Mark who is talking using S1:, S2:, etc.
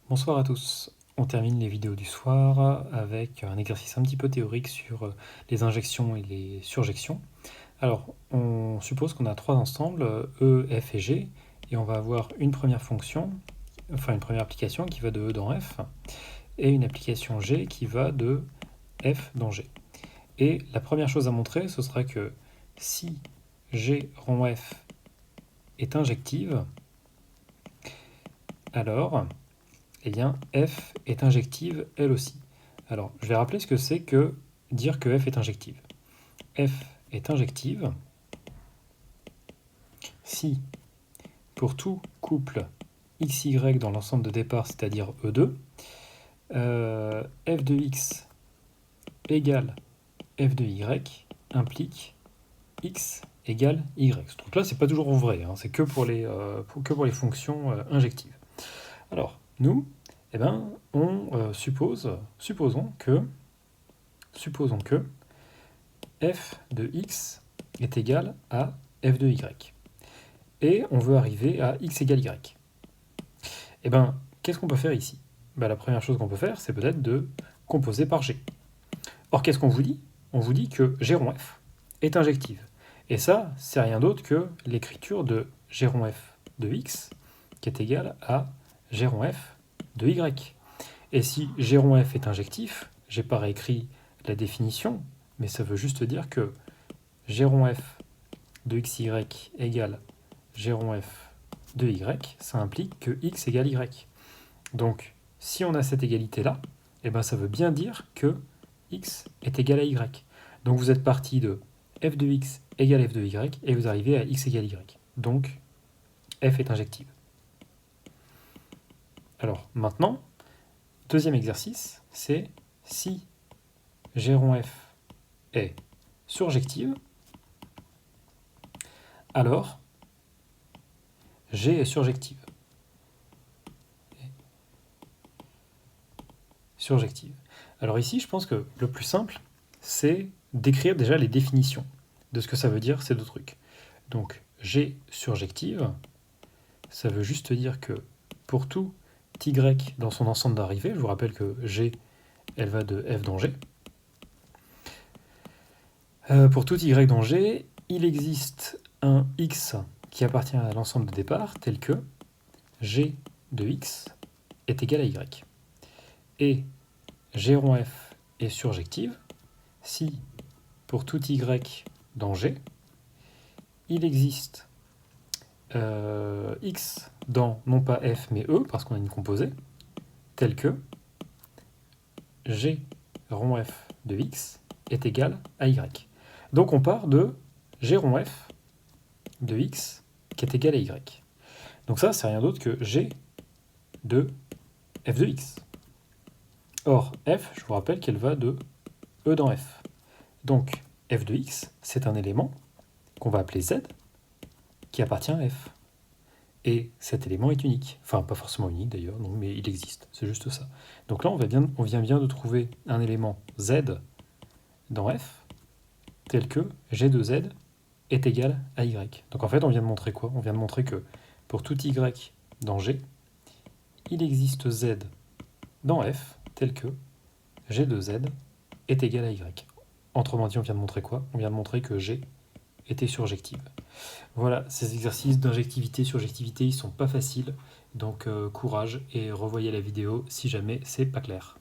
S1: Bonsoir à tous. On termine les vidéos du soir avec un exercice un petit peu théorique sur les injections et les surjections. Alors, on suppose qu'on a trois ensembles, E, F et G, et on va avoir une première fonction, enfin une première application qui va de E dans F, et une application G qui va de F dans G. Et la première chose à montrer, ce sera que si G rond F est injective, alors eh bien, F est injective elle aussi. Alors, je vais rappeler ce que c'est que dire que F est injective. F est injective si, pour tout couple XY dans l'ensemble de départ, c'est-à-dire E2, F de X égale F de Y implique X égale Y. Ce truc-là, c'est pas toujours vrai, hein, c'est que pour les fonctions injectives. Alors, nous, eh ben, supposons que f de x est égal à f de y. Et on veut arriver à x égale y. Eh bien, qu'est-ce qu'on peut faire ici? La première chose qu'on peut faire, c'est peut-être de composer par g. Or, qu'est-ce qu'on vous dit? On vous dit que g rond f est injective. Et ça, c'est rien d'autre que l'écriture de g rond f de x qui est égal à g rond f de y. Et si g rond f est injectif, j'ai pas réécrit la définition, mais ça veut juste dire que g rond f de xy égale g rond f de y, ça implique que x égale y. Donc, si on a cette égalité-là, eh ben, ça veut bien dire que x est égal à y. Donc vous êtes parti de f de x égale f de y, et vous arrivez à x égale y. Donc, f est injective. Alors, maintenant, deuxième exercice, c'est si g rond f est surjective, alors G est surjective. Surjective. Alors ici, je pense que le plus simple, c'est d'écrire déjà les définitions de ce que ça veut dire ces deux trucs. Donc G surjective, ça veut juste dire que pour tout y dans son ensemble d'arrivée, je vous rappelle que G, elle va de F dans G, pour tout y dans G, il existe un x qui appartient à l'ensemble de départ tel que G de x est égal à y. Et G rond f est surjective si, pour tout y dans G, il existe x dans non pas f mais e, parce qu'on a une composée, tel que G rond f de x est égal à y. Donc on part de G rond f de x qui est égal à y. Donc ça, c'est rien d'autre que G de f de x. Or, f, je vous rappelle qu'elle va de E dans f. Donc, f de x, c'est un élément qu'on va appeler z, qui appartient à f. Et cet élément est unique. Enfin, pas forcément unique d'ailleurs, non, mais il existe, c'est juste ça. Donc là, on vient bien de trouver un élément z dans f, tel que g de z est égal à y. Donc en fait, on vient de montrer quoi? On vient de montrer que pour tout y dans g, il existe z dans f, tel que g de z est égal à y. Autrement dit, on vient de montrer quoi? On vient de montrer que g était surjective. Voilà, ces exercices d'injectivité, surjectivité, ils sont pas faciles, donc courage et revoyez la vidéo si jamais c'est pas clair.